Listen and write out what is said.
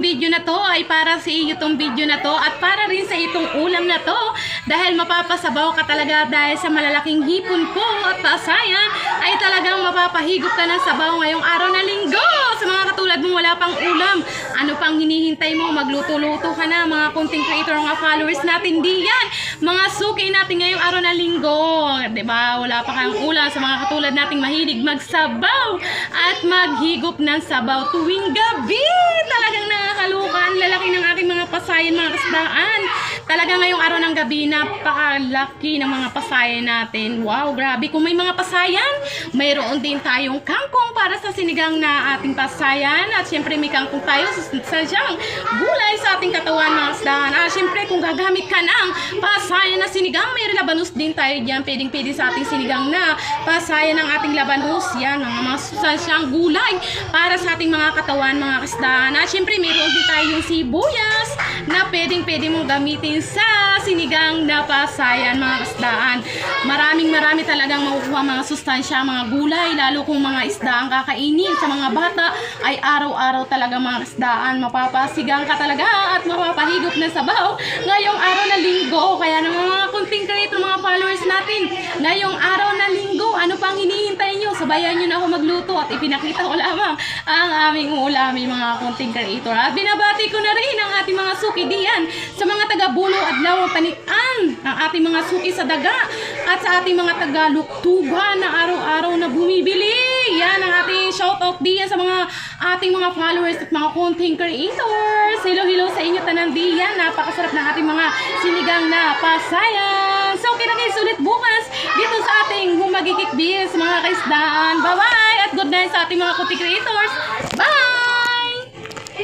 itong video na to ay para sa iyo itong video na to at para rin sa itong ulam na to dahil mapapasabaw ka talaga dahil sa malalaking hipon ko at pasayan ay talagang mapapahigop ka ng sabaw ngayong araw na linggo. Sa mga katulad mo wala pang ulam, ano pang hinihintay mo? Magluto-luto ka na mga content creator, mga followers natin diyan, mga suki natin ngayong araw na linggo, diba? Wala pa kang ulam sa mga katulad nating mahilig magsabaw at maghigop ng sabaw tuwing gabi. Talagang nakakalukan, lalaki ng aking mga pasayan, mga kasdaan. Talaga ngayong araw ng gabi, napakalaki ng mga pasayan natin. Wow, grabe. Kung may mga pasayan, mayroon din tayong kangkong para sa sinigang na ating pasayan. At syempre may kangkong tayo sa siyang gulay sa ating katawan, mga kasdaan. Syempre kung gagamit ka ng pasayan na sinigang, may labanos din tayo dyan. Pwedeng-pwede sa ating sinigang na pasayan ng ating labanos. Yan, mga sustansyang gulay para sa ating mga katawan, mga kasdaan. Syempre mayroon din tayong sibuyas na pwedeng-pwede mong gamitin sa sinigang na pasayan, mga kasdaan. Marami talagang makukuha mga sustansya, mga gulay, lalo kung mga isda ang kakainin sa mga bata ay araw-araw talaga, mga kasdaan. Mapapasigang ka talaga at mapapahigop na sabaw ngayong araw na linggo. Kaya ng mga content creator, mga followers natin, ngayong araw na linggo, ano pang hinihintay nyo? Sabayan nyo na ako magluto at ipinakita ko lamang ang aming ulamin, mga content creator. At binabati ko na rin ang ating mga suki diyan sa mga taga-Bulo, Adlaw, Panitan, ang ating mga suki sa daga at sa ating mga taga-Luktuban na araw-araw na bumibili. Yan ang ating shoutout diyan sa mga ating mga followers at mga content creators. Hello sa inyo tanan diyan. Napakasarap ng ating mga sinigang na pasayan. So kita-kits ulit bukas dito sa ating Humagikik Biz, mga kaisdaan. Bye-bye at good night sa ating mga content creators.